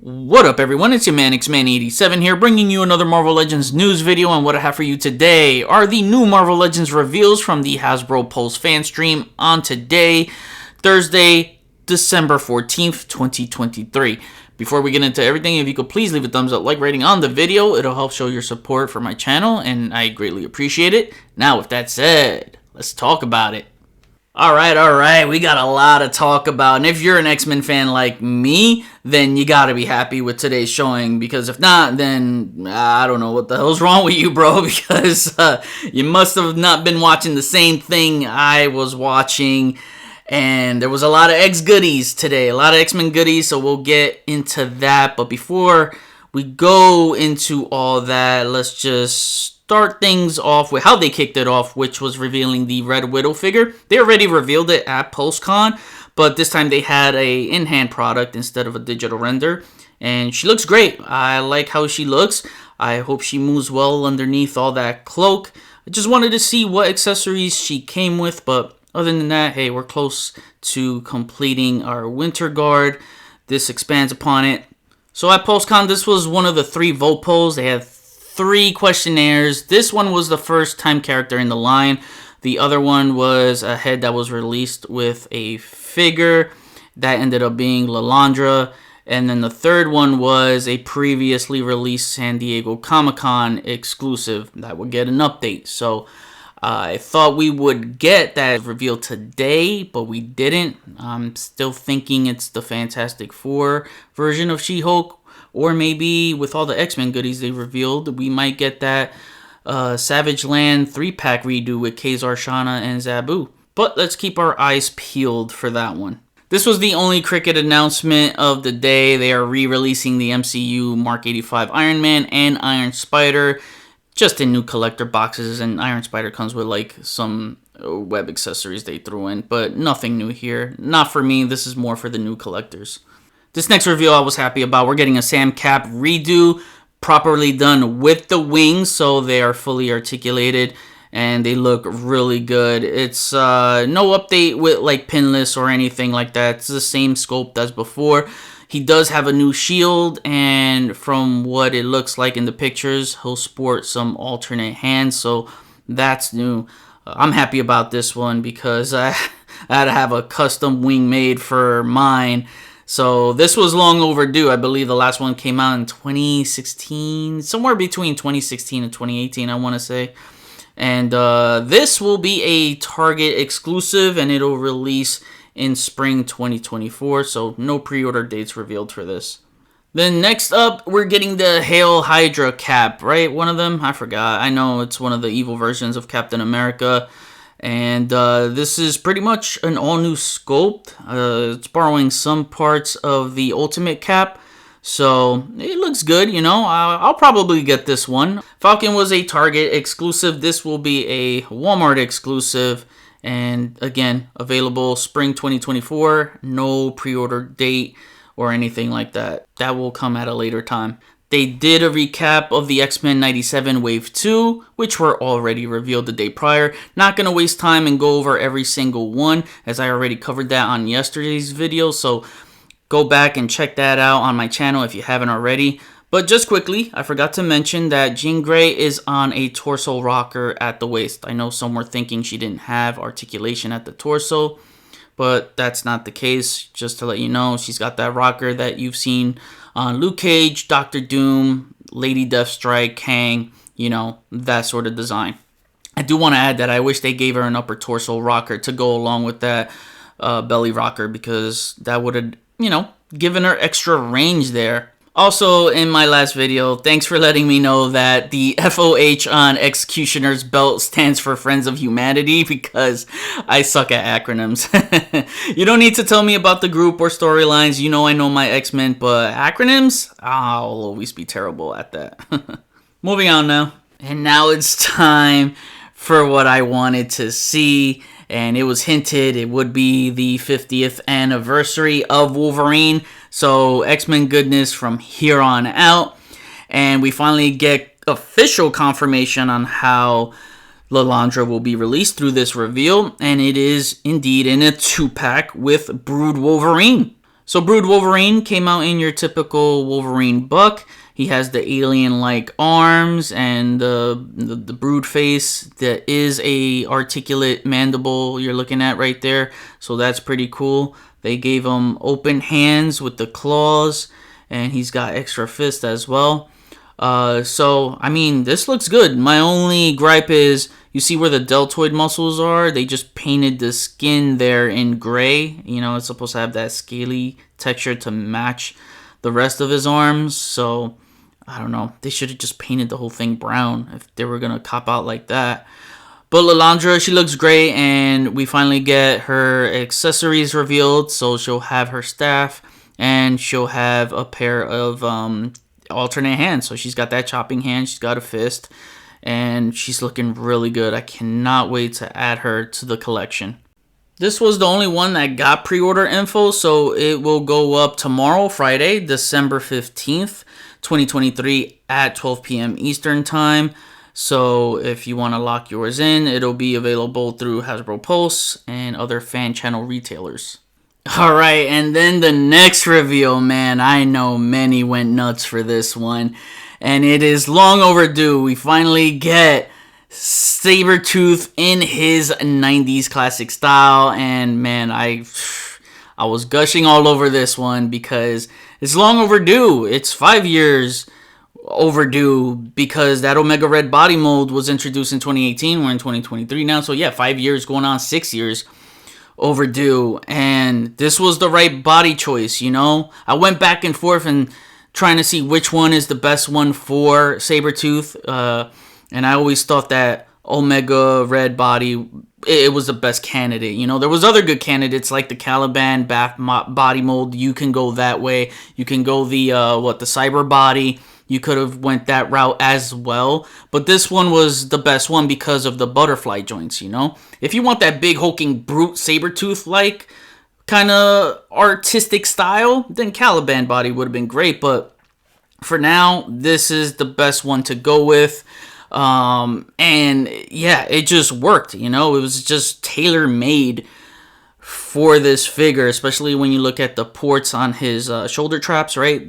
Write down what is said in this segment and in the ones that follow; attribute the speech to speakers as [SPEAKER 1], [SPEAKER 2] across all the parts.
[SPEAKER 1] What up everyone, it's your man Xman87 here, bringing you another Marvel Legends news video, and what I have for you today are the new Marvel Legends reveals from the Hasbro Pulse fan stream on today, Thursday, December 14th, 2023. Before we get into everything, if you could please leave a thumbs up, like, rating on the video, it'll help show your support for my channel, and I greatly appreciate it. Now with that said, let's talk about it. Alright, we got a lot to talk about, and if you're an X-Men fan like me, then you gotta be happy with today's showing, because if not, then I don't know what the hell's wrong with you, bro, because you must have not been watching the same thing I was watching, and there was a lot of X-goodies today, a lot of X-Men goodies, so we'll get into that, but before we go into all that, let's just start things off with how they kicked it off, which was revealing the Red Widow figure. They already revealed it at PulseCon, but this time they had a in-hand product instead of a digital render, and she looks great. I like how she looks. I hope she moves well underneath all that cloak. I just wanted to see what accessories she came with, but other than that, hey, we're close to completing our Winter Guard. This expands upon it. So at PulseCon, this was one of the 3 vote polls. They had 3 questionnaires. This one was the first time character in the line. The other one was a head that was released with a figure that ended up being Lalandra. And then the third one was a previously released San Diego Comic-Con exclusive that would get an update. So I thought we would get that revealed today, but we didn't. I'm still thinking it's the Fantastic Four version of She-Hulk. Or maybe with all the X-Men goodies they revealed, we might get that Savage Land 3-pack redo with Kazar, Shana, and Zabu. But let's keep our eyes peeled for that one. This was the only Cricket announcement of the day. They are re-releasing the MCU Mark 85 Iron Man and Iron Spider, just in new collector boxes, and Iron Spider comes with like some web accessories they threw in, but nothing new here. Not for me, this is more for the new collectors. This next reveal I was happy about. We're getting a Sam Cap redo, properly done with the wings, so they are fully articulated, and they look really good. It's no update with like pinless or anything like that. It's the same sculpt as before. He does have a new shield, and from what it looks like in the pictures, he'll sport some alternate hands, so that's new. I'm happy about this one because I had to have a custom wing made for mine. So this was long overdue. I believe the last one came out in 2016, somewhere between 2016 and 2018, I want to say. And this will be a Target exclusive, and it'll release in spring 2024. So no pre-order dates revealed for this. Then next up, we're getting the Hail Hydra cap, right? One of them? I forgot. I know it's one of the evil versions of Captain America. And this is pretty much an all-new sculpt. It's borrowing some parts of the Ultimate Cap, so it looks good, you know. I'll probably get this one. Falcon was a Target exclusive. This will be a Walmart exclusive, and again, available spring 2024. No pre-order date or anything like that. That will come at a later time. They did a recap of the X-Men 97 Wave 2, which were already revealed the day prior. Not going to waste time and go over every single one, as I already covered that on yesterday's video. So go back and check that out on my channel if you haven't already. But just quickly, I forgot to mention that Jean Grey is on a torso rocker at the waist. I know some were thinking she didn't have articulation at the torso, but that's not the case. Just to let you know, she's got that rocker that you've seen on Luke Cage, Doctor Doom, Lady Deathstrike, Kang, you know, that sort of design. I do want to add that I wish they gave her an upper torso rocker to go along with that belly rocker, because that would have, you know, given her extra range there. Also, in my last video, thanks for letting me know that the FOH on Executioner's belt stands for Friends of Humanity, because I suck at acronyms. You don't need to tell me about the group or storylines. You know I know my X-Men, but acronyms? I'll always be terrible at that. Moving on now. And now it's time for what I wanted to see. And it was hinted it would be the 50th anniversary of Wolverine. So X-Men goodness from here on out. And we finally get official confirmation on how Lilandra will be released through this reveal, and it is indeed in a 2-pack with Brood Wolverine. So Brood Wolverine came out in your typical Wolverine buck. He has the alien-like arms and the brood face. That is a articulate mandible you're looking at right there, so that's pretty cool. They gave him open hands with the claws, and he's got extra fists as well. So, I mean, this looks good. My only gripe is, you see where the deltoid muscles are? They just painted the skin there in gray. You know, it's supposed to have that scaly texture to match the rest of his arms. So, I don't know. They should have just painted the whole thing brown if they were going to cop out like that. But Lilandra, she looks great, and we finally get her accessories revealed. So, she'll have her staff, and she'll have a pair of alternate hands. So she's got that chopping hand, she's got a fist, and she's looking really good. I cannot wait to add her to the collection. This was the only one that got pre-order info, so it will go up tomorrow, Friday, December 15th, 2023 at 12 p.m. Eastern Time. So if you want to lock yours in, it'll be available through Hasbro Pulse and other fan channel retailers. Alright, and then the next reveal, man, I know many went nuts for this one, and it is long overdue. We finally get Sabertooth in his 90s classic style, and man, I was gushing all over this one because it's long overdue. It's 5 years overdue because that Omega Red body mold was introduced in 2018. We're in 2023 now, so yeah, 5 years going on 6 years overdue, and this was the right body choice. You know, I went back and forth and trying to see which one is the best one for Sabertooth, and I always thought that Omega Red body, it was the best candidate. You know, there was other good candidates like the Caliban Bath body mold. You can go that way. You can go the the Cyber body. You could have went that route as well, but this one was the best one because of the butterfly joints, you know? If you want that big hulking brute Sabertooth-like kind of artistic style, then Caliban body would have been great, but for now, this is the best one to go with. And yeah, it just worked, you know? It was just tailor-made for this figure, especially when you look at the ports on his shoulder traps, right?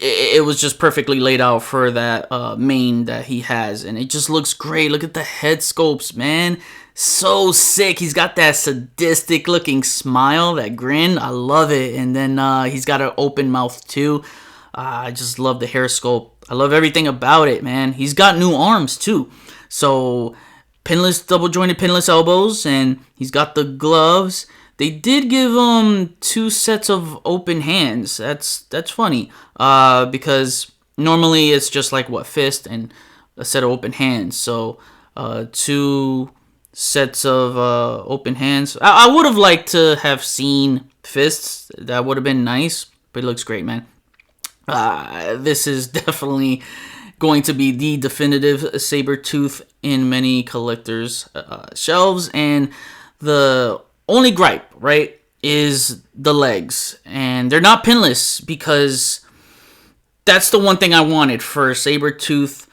[SPEAKER 1] It was just perfectly laid out for that mane that he has, and it just looks great. Look at the head sculpts, man. So sick. He's got that sadistic looking smile, that grin. I love it. And then he's got an open mouth too. I just love the hair sculpt. I love everything about it, man. He's got new arms too. So pinless, double jointed pinless elbows, and he's got the gloves. They did give him 2 sets of open hands. That's funny. Because normally it's just like fist and a set of open hands. So 2 sets of open hands. I would have liked to have seen fists. That would have been nice. But it looks great, man. This is definitely going to be the definitive Sabertooth in many collectors' shelves. And the only gripe, right, is the legs. And they're not pinless because that's the one thing I wanted for Sabertooth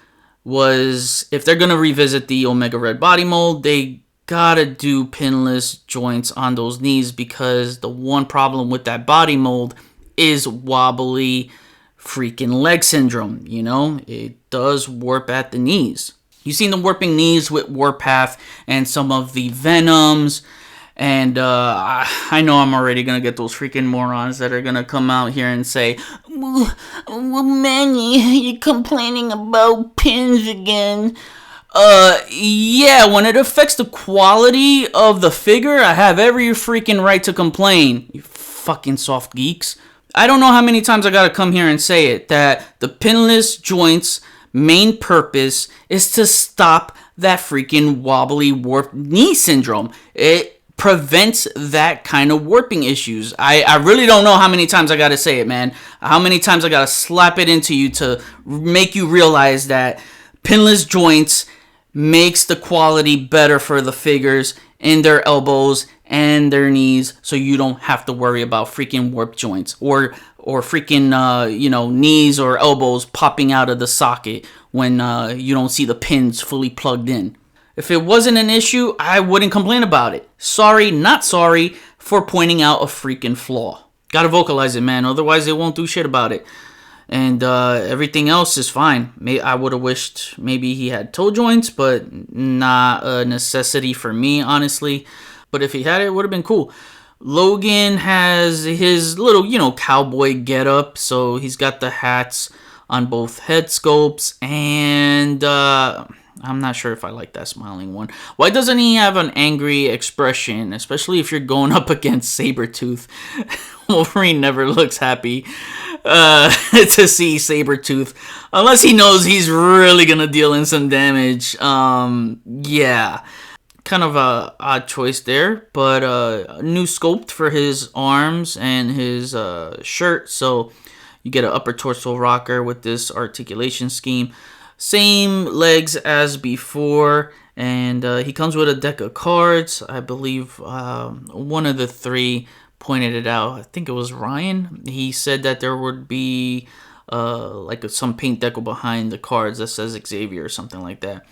[SPEAKER 1] was if they're going to revisit the Omega Red body mold, they gotta do pinless joints on those knees because the one problem with that body mold is wobbly freaking leg syndrome, you know? It does warp at the knees. You've seen the warping knees with Warpath and some of the Venoms. And I know I'm already going to get those freaking morons that are going to come out here and say, well, Manny, you're complaining about pins again. Yeah, when it affects the quality of the figure, I have every freaking right to complain. You fucking soft geeks. I don't know how many times I got to come here and say it, that the pinless joints' main purpose is to stop that freaking wobbly warped knee syndrome. It prevents that kind of warping issues. I really don't know how many times I gotta say it, man. How many times I gotta slap it into you to make you realize that pinless joints makes the quality better for the figures in their elbows and their knees, so you don't have to worry about freaking warped joints or freaking knees or elbows popping out of the socket when you don't see the pins fully plugged in. If it wasn't an issue, I wouldn't complain about it. Sorry, not sorry for pointing out a freaking flaw. Gotta vocalize it, man. Otherwise, they won't do shit about it. And everything else is fine. I would have wished maybe he had toe joints, but not a necessity for me, honestly. But if he had it, it would have been cool. Logan has his little, cowboy getup. So he's got the hats on both head scopes. And I'm not sure if I like that smiling one. Why doesn't he have an angry expression? Especially if you're going up against Sabertooth. Wolverine never looks happy to see Sabertooth. Unless he knows he's really going to deal in some damage. Yeah. Kind of a odd choice there. But new sculpt for his arms and his shirt. So you get an upper torso rocker with this articulation scheme. Same legs as before, and he comes with a deck of cards. I believe one of the three pointed it out. I think it was Ryan. He said that there would be some paint deco behind the cards that says Xavier or something like that.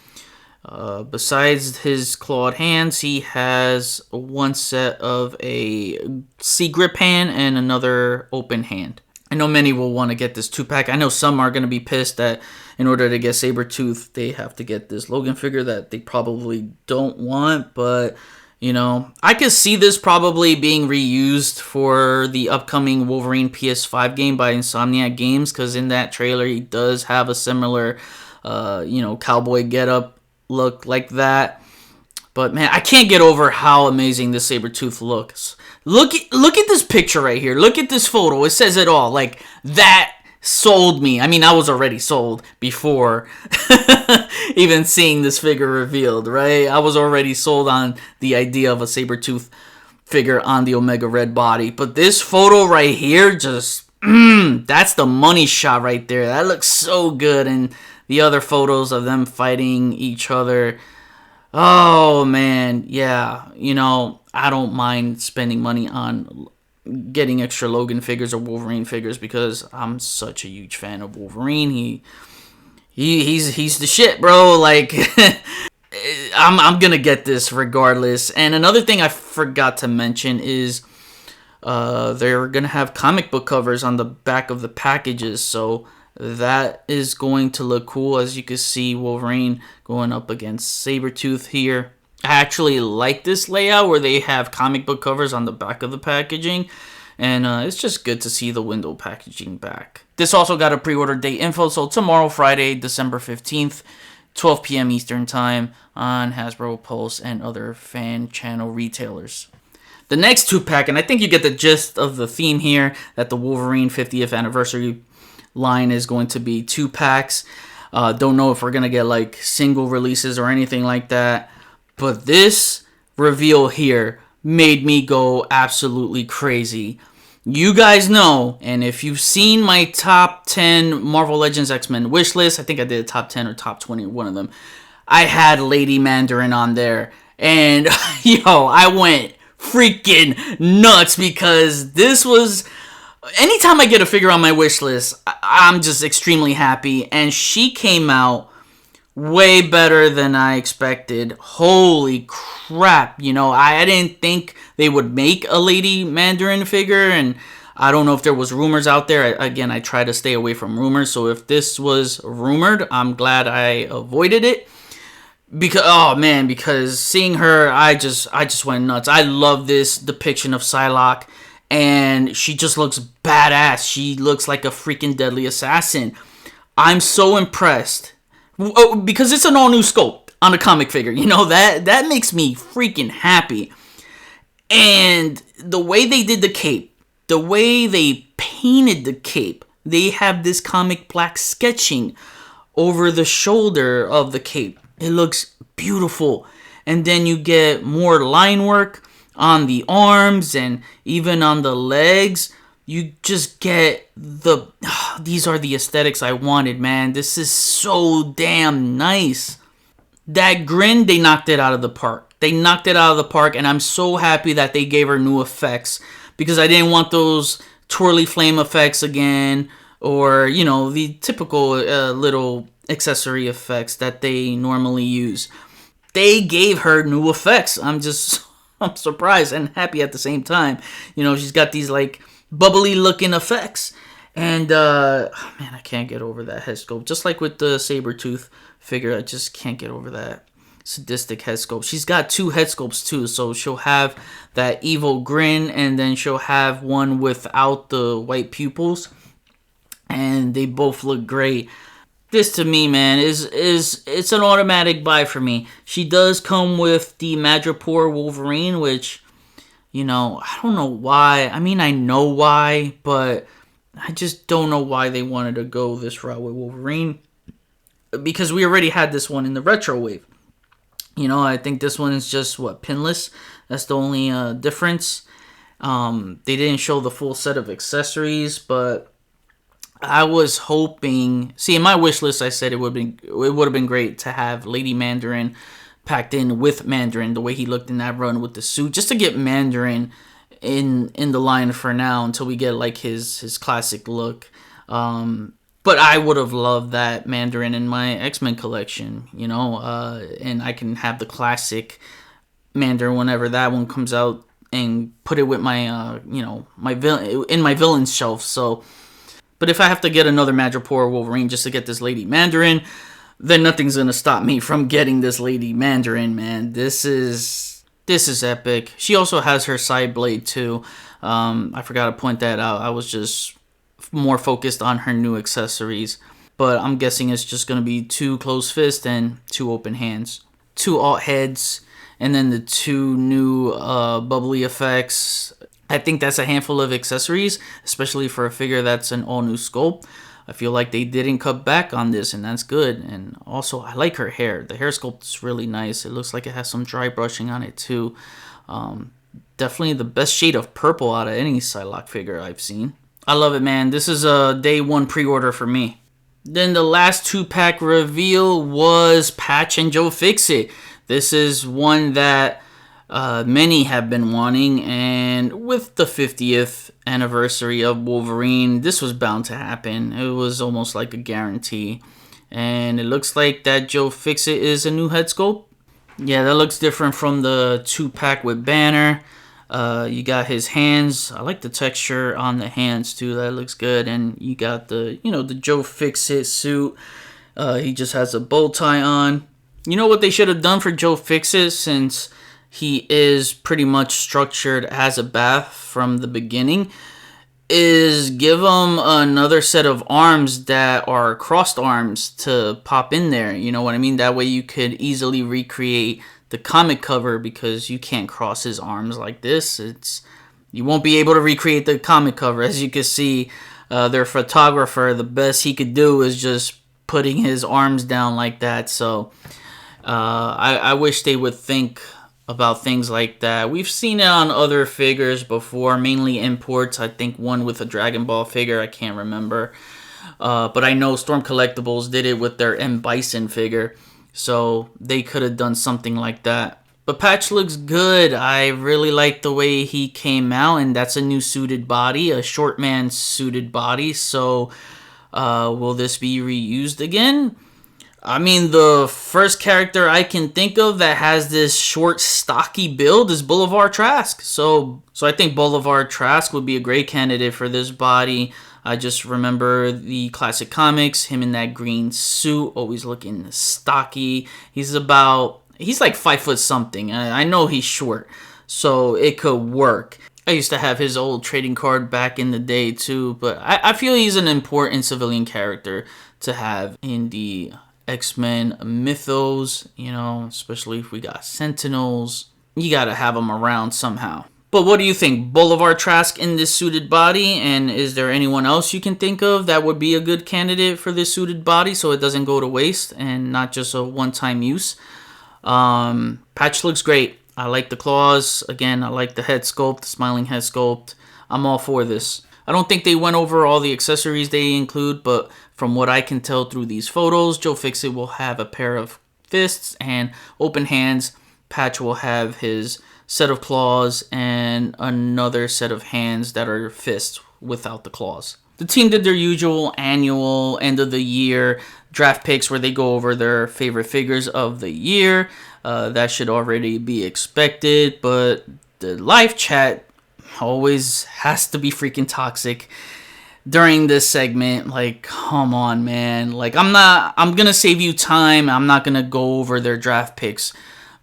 [SPEAKER 1] Besides his clawed hands, he has one set of a C-grip hand and another open hand. I know many will want to get this 2-pack. I know some are going to be pissed that in order to get Sabertooth, they have to get this Logan figure that they probably don't want. But, I could see this probably being reused for the upcoming Wolverine PS5 game by Insomniac Games. Because in that trailer, he does have a similar, cowboy getup look like that. But, man, I can't get over how amazing this Sabertooth looks. Look at this picture right here. Look at this photo. It says it all. Like, that sold me. I mean, I was already sold before even seeing this figure revealed, right? I was already sold on the idea of a Sabertooth figure on the Omega Red body. But this photo right here, just, that's the money shot right there. That looks so good. And the other photos of them fighting each other. Oh, man. Yeah. I don't mind spending money on getting extra Logan figures or Wolverine figures because I'm such a huge fan of Wolverine. He's the shit, bro. Like, I'm gonna get this regardless. And another thing I forgot to mention is they're gonna have comic book covers on the back of the packages, so that is going to look cool. As you can see, Wolverine going up against Sabertooth here. I actually like this layout where they have comic book covers on the back of the packaging. And it's just good to see the window packaging back. This also got a pre-order date info. So tomorrow, Friday, December 15th, 12 p.m. Eastern Time on Hasbro, Pulse, and other fan channel retailers. The next 2-pack, and I think you get the gist of the theme here, that the Wolverine 50th anniversary line is going to be 2-packs. Don't know if we're going to get like single releases or anything like that. But this reveal here made me go absolutely crazy. You guys know, and if you've seen my top 10 Marvel Legends X-Men wish list, I think I did a top 10 or top 20, one of them. I had Lady Mandarin on there. And, I went freaking nuts because this was... Anytime I get a figure on my wish list, I'm just extremely happy. And she came out way better than I expected. Holy crap. I didn't think they would make a Lady Mandarin figure, and I don't know if there was rumors out there. Again, I try to stay away from rumors, so if this was rumored, I'm glad I avoided it. Because seeing her, I just went nuts. I love this depiction of Psylocke, and she just looks badass. She looks like a freaking deadly assassin. I'm so impressed. Because it's an all-new sculpt on a comic figure. That makes me freaking happy. And the way they did the cape, the way they painted the cape, they have this comic black sketching over the shoulder of the cape. It looks beautiful. And then you get more line work on the arms and even on the legs. You just get these are the aesthetics I wanted, man. This is so damn nice. That grin, they knocked it out of the park. And I'm so happy that they gave her new effects because I didn't want those twirly flame effects again or, the typical little accessory effects that they normally use. they gave her new effects. I'm surprised and happy at the same time. You know, she's got these like bubbly looking effects. And man, I can't get over that head sculpt. Just like with the Sabertooth figure, I just can't get over that sadistic head sculpt. She's got two head sculpts too, so she'll have that evil grin, and then she'll have one without the white pupils, and they both look great. This to me, man, is it's an automatic buy for me. She does come with the Madripoor Wolverine, which, you know, I don't know why. I mean, I know why, but I just don't know why they wanted to go this route with Wolverine, because we already had this one in the retro wave. You know, I think this one is just, pinless. That's the only difference. They didn't show the full set of accessories, but I was hoping... See, in my wish list, I said it would have been great to have Lady Mandarin packed in with Mandarin, the way he looked in that run with the suit, just to get Mandarin in the line for now until we get like his classic look. But I would have loved that Mandarin in my X-Men collection, you know, and I can have the classic Mandarin whenever that one comes out and put it with my, my villains shelf. So, but if I have to get another Madripoor Wolverine just to get this Lady Mandarin, then nothing's gonna stop me from getting this Lady Mandarin, man. This is epic. She also has her side blade too. I forgot to point that out. I was just more focused on her new accessories, but I'm guessing it's just going to be 2 closed fists and 2 open hands, 2 alt heads, and then the 2 new bubbly effects. I think that's a handful of accessories, especially for a figure that's an all new sculpt. I feel like they didn't cut back on this, and that's good. And also, I like her hair. The hair sculpt is really nice. It looks like it has some dry brushing on it too. Definitely the best shade of purple out of any Psylocke figure I've seen. I love it, man. This is a day 1 pre-order for me. Then the last 2-pack reveal was Patch and Joe Fixit. This is one that many have been wanting, and with the 50th anniversary of Wolverine, this was bound to happen. It was almost like a guarantee. And it looks like that Joe Fixit is a new head sculpt. Yeah, that looks different from the 2-pack with Banner. You got his hands. I like the texture on the hands too. That looks good. And you got the, the Joe Fixit suit. He just has a bow tie on. You know what they should have done for Joe Fixit, since he is pretty much structured as a bath from the beginning, is give him another set of arms that are crossed arms to pop in there. You know what I mean? That way you could easily recreate the comic cover, because you can't cross his arms like this. You won't be able to recreate the comic cover. As you can see, their photographer, the best he could do is just putting his arms down like that. So I wish they would think about things like that. We've seen it on other figures before, mainly imports. I think one with a Dragon Ball figure, I can't remember. But I know Storm Collectibles did it with their M. Bison figure. So they could have done something like that. But Patch looks good. I really like the way he came out, and that's a new suited body, a short man suited body. So will this be reused again? I mean, the first character I can think of that has this short, stocky build is Boulevard Trask. So I think Boulevard Trask would be a great candidate for this body. I just remember the classic comics, him in that green suit, always looking stocky. He's like 5 foot something. I know he's short, so it could work. I used to have his old trading card back in the day too, but I feel he's an important civilian character to have in the X-Men mythos, especially if we got Sentinels. You gotta have them around somehow. But what do you think? Boulevard Trask in this suited body? And is there anyone else you can think of that would be a good candidate for this suited body so it doesn't go to waste and not just a one-time use? Patch looks great. I like the claws. Again, I like the head sculpt, the smiling head sculpt. I'm all for this. I don't think they went over all the accessories they include, but from what I can tell through these photos, Joe Fixit will have a pair of fists and open hands. Patch will have his set of claws and another set of hands that are fists without the claws. The team did their usual annual end of the year draft picks where they go over their favorite figures of the year. That should already be expected, but the live chat always has to be freaking toxic during this segment. Like, come on, man. Like, I'm gonna save you time. I'm not gonna go over their draft picks,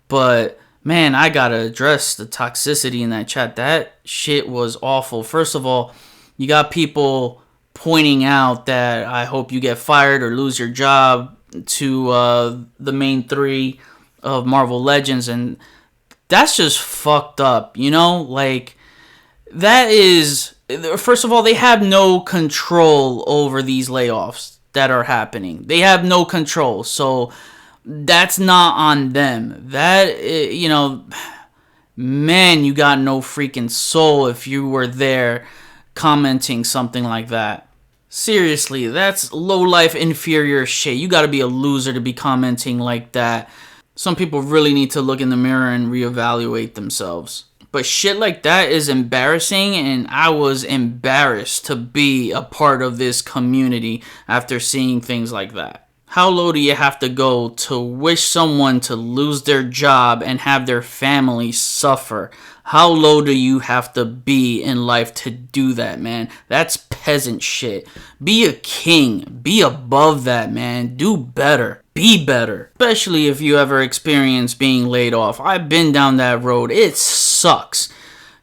[SPEAKER 1] but man, I gotta address the toxicity in that chat. That shit was awful. First of all, you got people pointing out that I hope you get fired or lose your job to the main three of Marvel Legends, and that's just fucked up, you know? Like, that is... First of all, they have no control over these layoffs that are happening. They have no control, so that's not on them. That, you know, man, you got no freaking soul if you were there commenting something like that. Seriously, that's low-life, inferior shit. You gotta be a loser to be commenting like that. Some people really need to look in the mirror and reevaluate themselves. But shit like that is embarrassing, and I was embarrassed to be a part of this community after seeing things like that. How low do you have to go to wish someone to lose their job and have their family suffer? How low do you have to be in life to do that, man? That's peasant shit. Be a king. Be above that, man. Do better. Be better. Especially if you ever experience being laid off. I've been down that road. It sucks.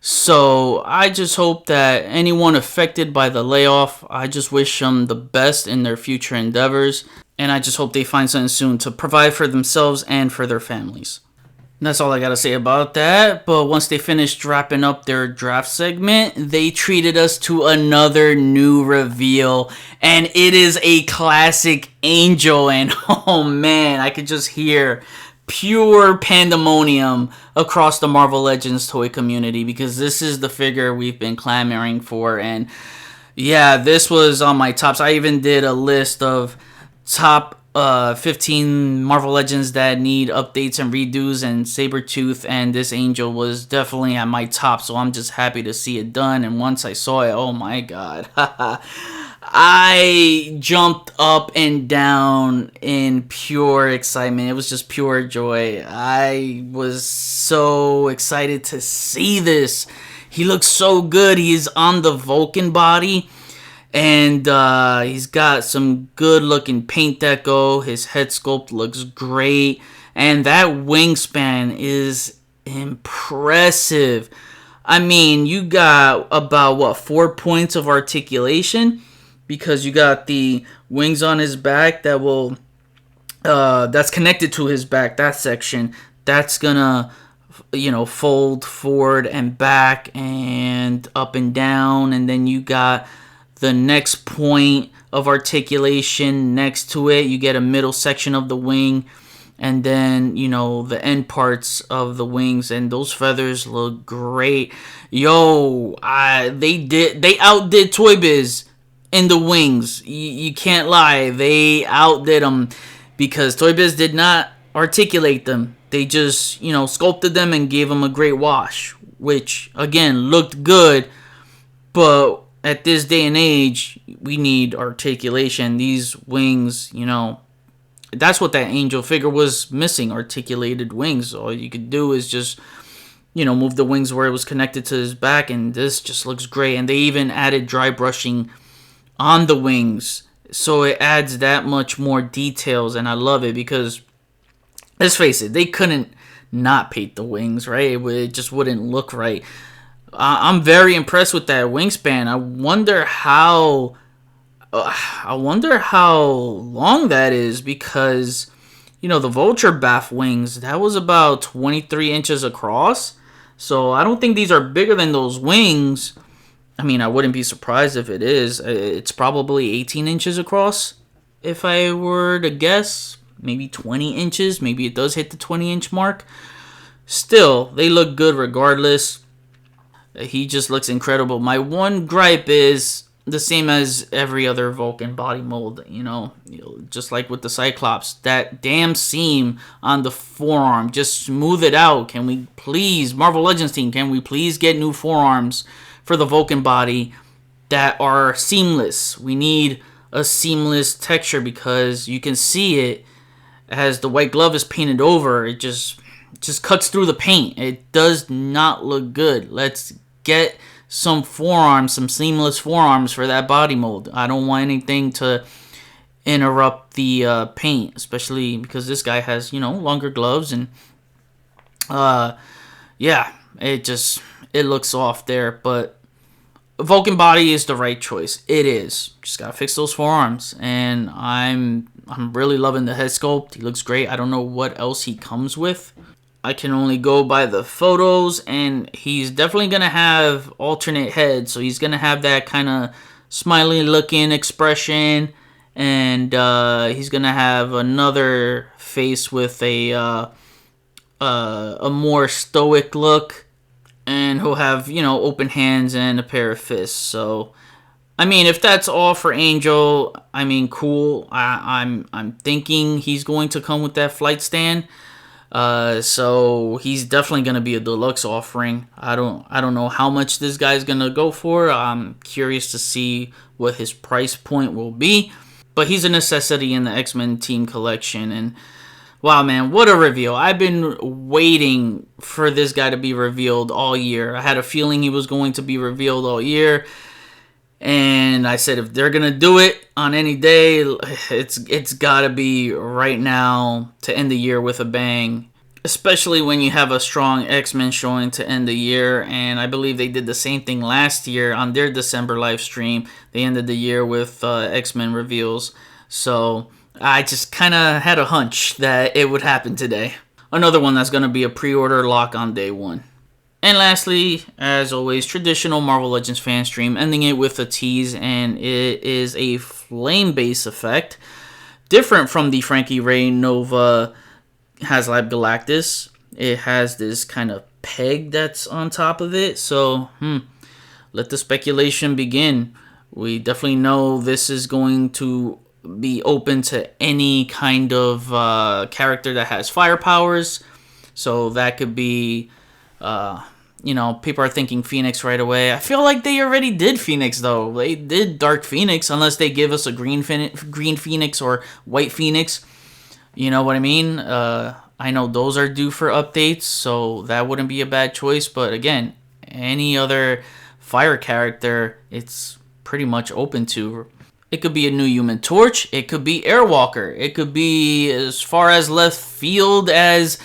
[SPEAKER 1] So I just hope that anyone affected by the layoff, I just wish them the best in their future endeavors. And I just hope they find something soon to provide for themselves and for their families. And that's all I gotta say about that. But once they finished wrapping up their draft segment, they treated us to another new reveal. And it is a classic Angel. And oh man, I could just hear pure pandemonium across the Marvel Legends toy community, because this is the figure we've been clamoring for. And yeah, this was on my tops. I even did a list of top 15 Marvel Legends that need updates and redos, and Sabertooth and this Angel was definitely at my top, so I'm just happy to see it done. And once I saw it, oh my god, I jumped up and down in pure excitement. It was just pure joy. I was so excited to see this. He looks so good. He's on the Vulcan body. And he's got some good looking paint deco. His head sculpt looks great. And that wingspan is impressive. I mean, you got about, 4 points of articulation? Because you got the wings on his back that will... that's connected to his back, that section. That's gonna, fold forward and back and up and down. And then you got... the next point of articulation next to it, you get a middle section of the wing, and then, the end parts of the wings, and those feathers look great. Yo, they outdid Toy Biz in the wings. You can't lie. They outdid them, because Toy Biz did not articulate them. They just, sculpted them and gave them a great wash, which, again, looked good, but at this day and age, we need articulation. These wings, that's what that Angel figure was missing, articulated wings. All you could do is just, move the wings where it was connected to his back, and this just looks great. And they even added dry brushing on the wings, so it adds that much more details, and I love it, because, let's face it, they couldn't not paint the wings, right? It just wouldn't look right. I'm very impressed with that wingspan. I wonder how long that is, because, the Vulture Bath wings, that was about 23 inches across. So I don't think these are bigger than those wings. I mean, I wouldn't be surprised if it is. It's probably 18 inches across, if I were to guess. Maybe 20 inches. Maybe it does hit the 20-inch mark. Still, they look good regardless. He just looks incredible. My one gripe is the same as every other Vulcan body mold, just like with the Cyclops. That damn seam on the forearm, just smooth it out. Can we please, Marvel Legends team, can we please get new forearms for the Vulcan body? that are seamless. We need a seamless texture because you can see it as the white glove is painted over. It just cuts through the paint. It does not look good. Let's get some forearms, some seamless forearms for that body mold. I don't want anything to interrupt the paint, especially because this guy has, longer gloves, and yeah, it looks off there. But Vulcan body is the right choice. It is. Just gotta fix those forearms, and I'm really loving the head sculpt. He looks great. I don't know what else he comes with. I can only go by the photos, and he's definitely gonna have alternate heads, so he's gonna have that kind of smiley looking expression, and he's gonna have another face with a more stoic look, and he'll have open hands and a pair of fists. So I mean, if that's all for Angel, I mean, cool. I'm thinking he's going to come with that flight stand. So he's definitely gonna be a deluxe offering. I don't know how much this guy's gonna go for. I'm curious to see what his price point will be. But he's a necessity in the X-Men team collection, and wow, man, what a reveal. I've been waiting for this guy to be revealed all year. I had a feeling he was going to be revealed all year. And I said, if they're going to do it on any day, it's got to be right now to end the year with a bang. Especially when you have a strong X-Men showing to end the year. And I believe they did the same thing last year on their December live stream. They ended the year with X-Men reveals. So I just kind of had a hunch that it would happen today. Another one that's going to be a pre-order lock on day one. And lastly, as always, traditional Marvel Legends fan stream, ending it with a tease, and it is a flame base effect, different from the Frankie Ray Nova HasLab Galactus. It has this kind of peg that's on top of it, so let the speculation begin. We definitely know this is going to be open to any kind of character that has fire powers, so that could be people are thinking Phoenix right away. I feel like they already did Phoenix, though. They did Dark Phoenix, unless they give us a green Phoenix or white Phoenix. You know what I mean? I know those are due for updates, so that wouldn't be a bad choice. But again, any other fire character, it's pretty much open to. It could be a new Human Torch. It could be Airwalker. It could be as far as left field as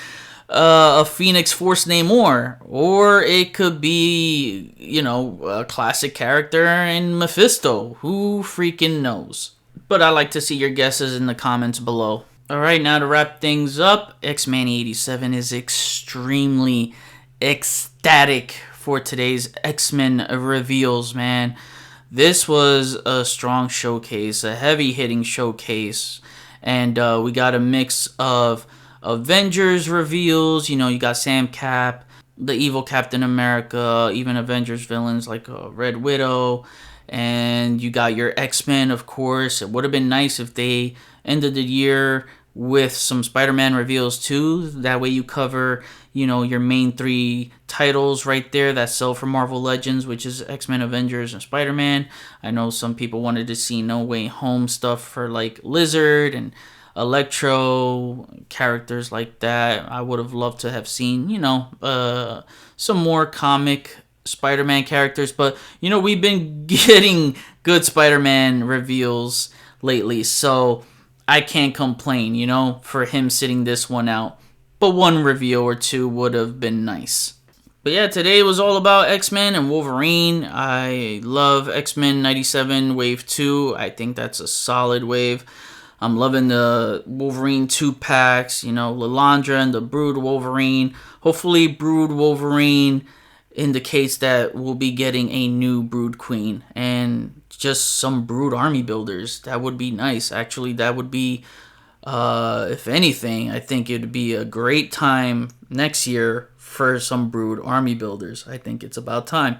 [SPEAKER 1] a Phoenix Force Namor, or it could be, a classic character in Mephisto. Who freaking knows? But I'd like to see your guesses in the comments below. Alright, now to wrap things up, X-Man 87 is extremely ecstatic for today's X-Men reveals, man. This was a strong showcase, a heavy-hitting showcase, and we got a mix of Avengers reveals. You got Sam Cap, the evil Captain America, even Avengers villains like Red Widow, and you got your X-Men, of course. It would have been nice if they ended the year with some Spider-Man reveals too. That way you cover, your main three titles right there that sell for Marvel Legends, which is X-Men, Avengers, and Spider-Man. I know some people wanted to see No Way Home stuff for like Lizard and Electro, characters like that. I would have loved to have seen, some more comic Spider-Man characters. But, we've been getting good Spider-Man reveals lately, so I can't complain, for him sitting this one out. But one reveal or two would have been nice. But yeah, today was all about X-Men and Wolverine. I love X-Men 97 Wave 2. I think that's a solid wave. I'm loving the Wolverine 2-packs, Lilandra and the Brood Wolverine. Hopefully Brood Wolverine indicates that we'll be getting a new Brood Queen and just some Brood army builders. That would be nice. Actually, that would be, if anything, I think it would be a great time next year for some Brood army builders. I think it's about time.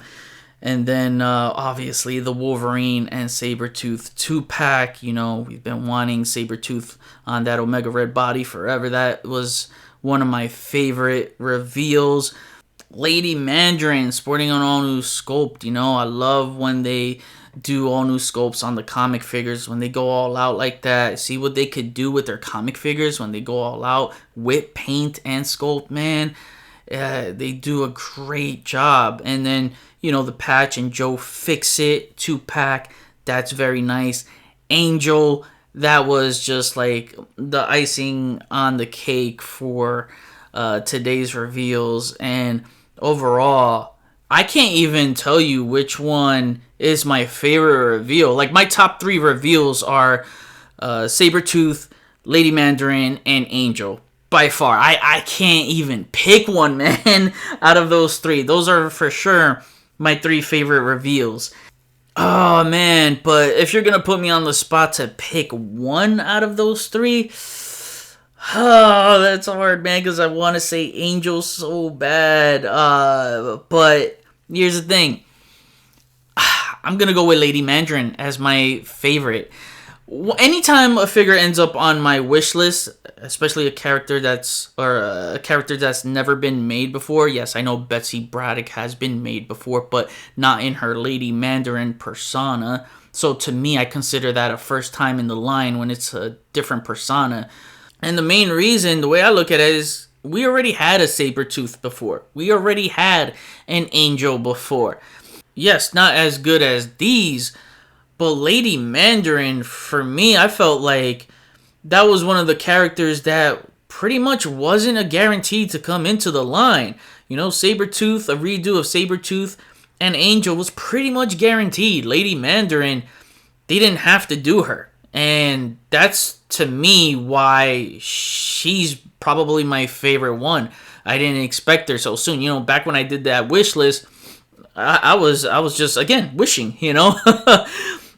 [SPEAKER 1] And then, obviously, the Wolverine and Sabertooth 2-pack. We've been wanting Sabertooth on that Omega Red body forever. That was one of my favorite reveals. Lady Mandarin sporting an all-new sculpt. I love when they do all new sculpts on the comic figures when they go all out like that. See what they could do with their comic figures when they go all out with paint and sculpt, man. They do a great job. And then, the Patch and Joe Fixit 2-pack, that's very nice. Angel, that was just like the icing on the cake for today's reveals. And overall, I can't even tell you which one is my favorite reveal. Like, my top 3 reveals are Sabertooth, Lady Mandarin, and Angel. By far, I can't even pick one, man, out of those 3. Those are for sure my 3 favorite reveals. Oh, man, but if you're going to put me on the spot to pick one out of those 3, oh, that's hard, man, because I want to say Angel so bad. But here's the thing. I'm going to go with Lady Mandarin as my favorite. Anytime a figure ends up on my wish list, especially a character that's never been made before. Yes, I know Betsy Braddock has been made before, but not in her Lady Mandarin persona. So to me, I consider that a first time in the line when it's a different persona. And the main reason, the way I look at it, is we already had a Sabertooth before. We already had an Angel before. Yes, not as good as these, but Lady Mandarin, for me, I felt like that was one of the characters that pretty much wasn't a guarantee to come into the line. Sabertooth, a redo of Sabertooth, and Angel was pretty much guaranteed. Lady Mandarin, they didn't have to do her. And that's, to me, why she's probably my favorite one. I didn't expect her so soon. Back when I did that wish list, I was just, again, wishing,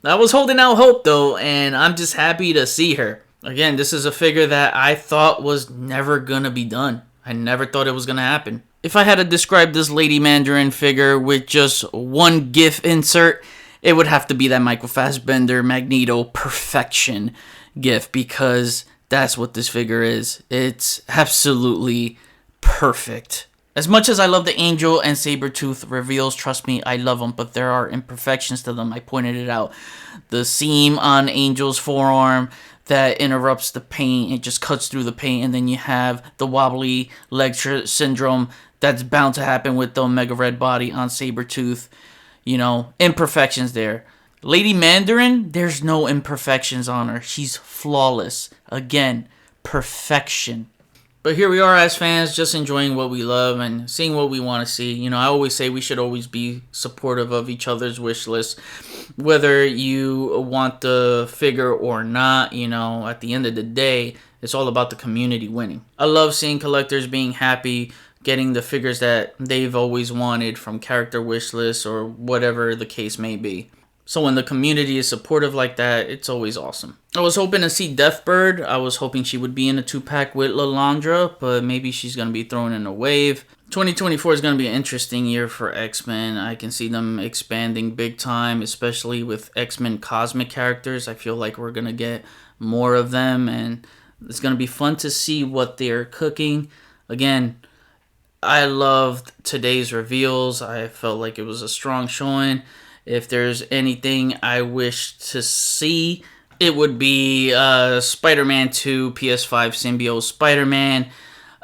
[SPEAKER 1] I was holding out hope, though, and I'm just happy to see her. Again, this is a figure that I thought was never going to be done. I never thought it was going to happen. If I had to describe this Lady Mandarin figure with just one GIF insert, it would have to be that Michael Fassbender Magneto Perfection GIF, because that's what this figure is. It's absolutely perfect. As much as I love the Angel and Sabertooth reveals, trust me, I love them, but there are imperfections to them. I pointed it out. The seam on Angel's forearm that interrupts the paint, it just cuts through the paint, and then you have the wobbly leg syndrome that's bound to happen with the Omega Red body on Sabertooth. Imperfections there. Lady Mandarin, there's no imperfections on her. She's flawless. Again, perfection. But here we are as fans, just enjoying what we love and seeing what we want to see. I always say we should always be supportive of each other's wish lists, whether you want the figure or not. At the end of the day, it's all about the community winning. I love seeing collectors being happy, getting the figures that they've always wanted from character wish lists or whatever the case may be. So when the community is supportive like that, it's always awesome. I was hoping to see Deathbird. I was hoping she would be in a 2-pack with Lalandra, but maybe she's going to be thrown in a wave. 2024 is going to be an interesting year for X-Men. I can see them expanding big time, especially with X-Men cosmic characters. I feel like we're going to get more of them, and it's going to be fun to see what they're cooking. Again, I loved today's reveals. I felt like it was a strong showing. If there's anything I wish to see, it would be Spider-Man 2 PS5 Symbiote Spider-Man,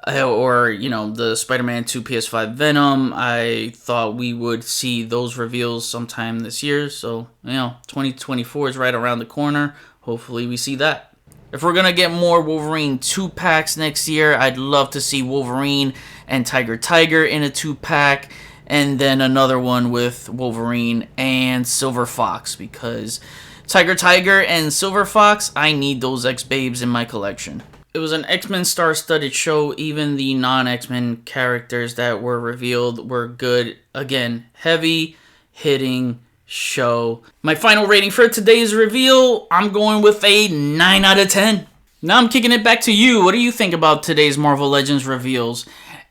[SPEAKER 1] or, the Spider-Man 2 PS5 Venom. I thought we would see those reveals sometime this year. So, 2024 is right around the corner. Hopefully we see that. If we're going to get more Wolverine 2-packs next year, I'd love to see Wolverine and Tiger in a 2-pack. And then another one with Wolverine and Silver Fox, because Tiger and Silver Fox, I need those X-Babes in my collection. It was an X-Men star-studded show. Even the non-X-Men characters that were revealed were good. Again, heavy-hitting show. My final rating for today's reveal, I'm going with a 9 out of 10. Now I'm kicking it back to you. What do you think about today's Marvel Legends reveals?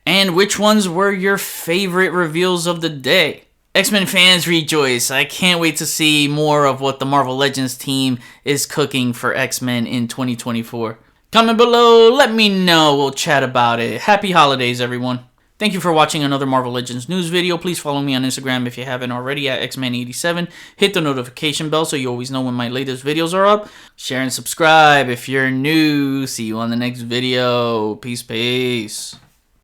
[SPEAKER 1] And which ones were your favorite reveals of the day? X-Men fans rejoice. I can't wait to see more of what the Marvel Legends team is cooking for X-Men in 2024. Comment below, let me know. We'll chat about it. Happy holidays, everyone. Thank you for watching another Marvel Legends news video. Please follow me on Instagram if you haven't already at xman87. Hit the notification bell so you always know when my latest videos are up. Share and subscribe if you're new. See you on the next video. Peace, peace.